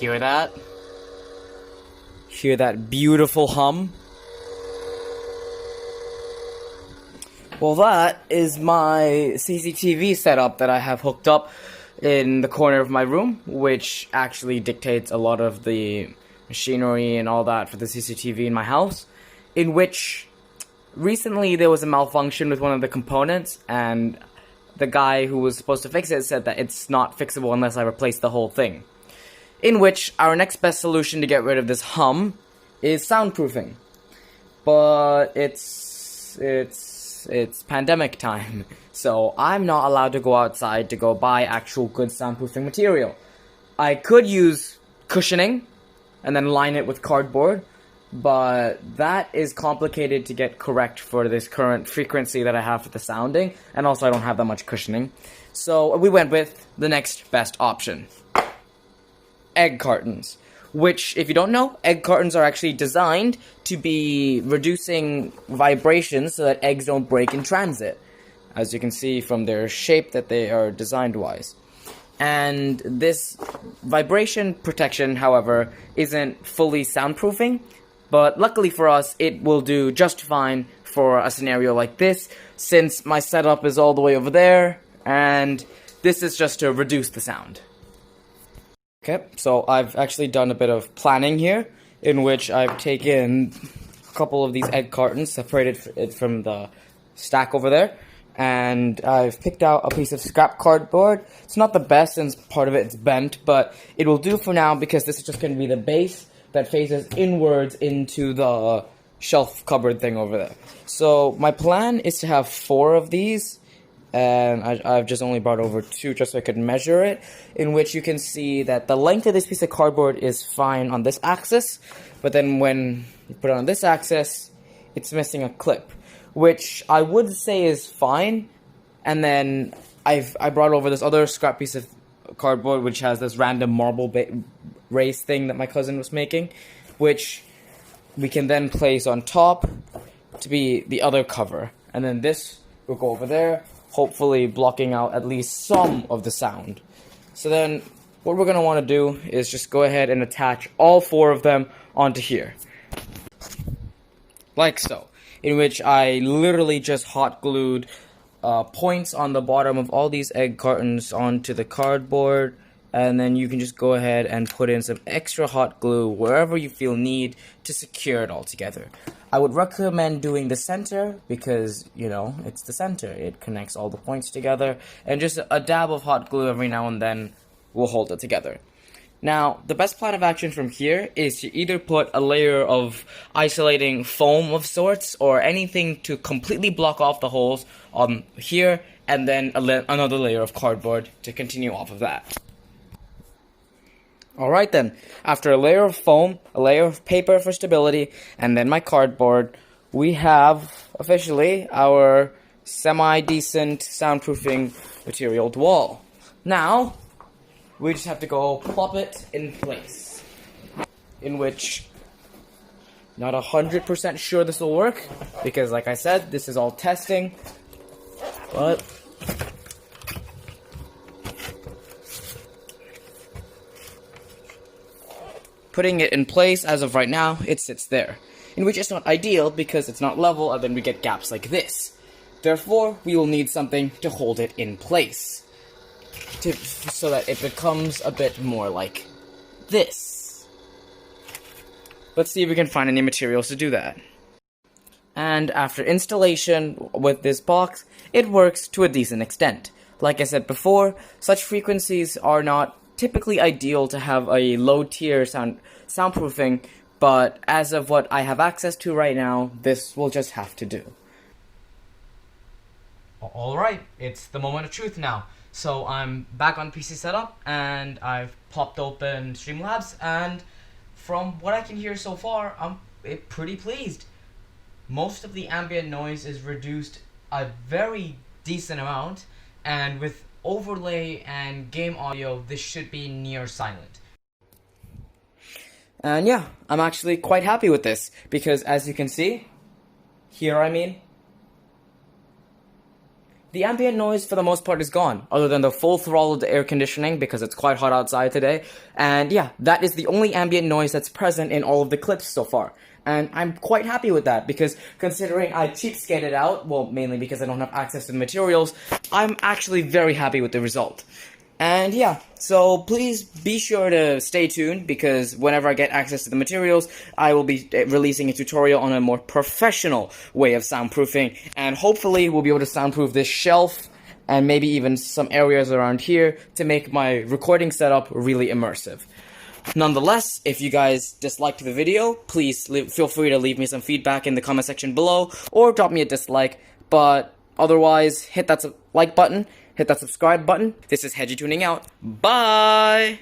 Hear that? Hear that beautiful hum? Well, that is my CCTV setup that I have hooked up in the corner of my room, which actually dictates a lot of the machinery and all that for the CCTV in my house, in which recently there was a malfunction with one of the components, and the guy who was supposed to fix it said that it's not fixable unless I replace the whole thing. In which our next best solution to get rid of this hum is soundproofing. But it's pandemic time, so I'm not allowed to go outside to go buy actual good soundproofing material. I could use cushioning and then line it with cardboard, but that is complicated to get correct for this current frequency that I have for the sounding, and also I don't have that much cushioning. So we went with the next best option. Egg cartons. Which, if you don't know, egg cartons are actually designed to be reducing vibrations so that eggs don't break in transit. As you can see from their shape that they are designed-wise. And this vibration protection, however, isn't fully soundproofing, but luckily for us, it will do just fine for a scenario like this, since my setup is all the way over there, and this is just to reduce the sound. Okay, so I've actually done a bit of planning here, in which I've taken a couple of these egg cartons, separated it from the stack over there, and I've picked out a piece of scrap cardboard. It's not the best since part of it's bent, but it will do for now because this is just going to be the base that faces inwards into the shelf cupboard thing over there. So my plan is to have 4 of these, and I've just only brought over 2 just so I could measure it, in which you can see that the length of this piece of cardboard is fine on this axis, but then when you put it on this axis, it's missing a clip, which I would say is fine. And then I brought over this other scrap piece of cardboard which has this random marble race thing that my cousin was making, which we can then place on top to be the other cover, and then this will go over there, hopefully blocking out at least some of the sound. So then what we're going to want to do is just go ahead and attach all 4 of them onto here. Like so. In which I literally just hot glued points on the bottom of all these egg cartons onto the cardboard, and then you can just go ahead and put in some extra hot glue wherever you feel need to secure it all together. I would recommend doing the center because, you know, it's the center. It connects all the points together, and just a dab of hot glue every now and then will hold it together. Now, the best plan of action from here is to either put a layer of isolating foam of sorts or anything to completely block off the holes on here, and then another layer of cardboard to continue off of that. Alright then, after a layer of foam, a layer of paper for stability, and then my cardboard, we have officially our semi-decent soundproofing materialed wall. Now, we just have to go plop it in place, in which, not 100% sure this will work, because like I said, this is all testing, but putting it in place as of right now, it sits there, in which it's not ideal because it's not level, and then we get gaps like this. Therefore, we will need something to hold it in place, so that it becomes a bit more like this. Let's see if we can find any materials to do that. And after installation with this box, it works to a decent extent. Like I said before, such frequencies are not typically ideal to have a low-tier soundproofing, but as of what I have access to right now, this will just have to do. Alright, it's the moment of truth now. So I'm back on PC setup, and I've popped open Streamlabs, and from what I can hear so far, I'm pretty pleased. Most of the ambient noise is reduced a very decent amount, and with overlay and game audio, this should be near silent. And yeah, I'm actually quite happy with this, because as you can see, here the ambient noise for the most part is gone, other than the full throttled air conditioning because it's quite hot outside today. And yeah, that is the only ambient noise that's present in all of the clips so far. And I'm quite happy with that because considering I cheapskated out, well, mainly because I don't have access to the materials, I'm actually very happy with the result. And yeah, so please be sure to stay tuned because whenever I get access to the materials, I will be releasing a tutorial on a more professional way of soundproofing, and hopefully we'll be able to soundproof this shelf and maybe even some areas around here to make my recording setup really immersive. Nonetheless, if you guys disliked the video, please feel free to leave me some feedback in the comment section below or drop me a dislike, but otherwise hit that like button. Hit that subscribe button. This is Hedgie tuning out. Bye!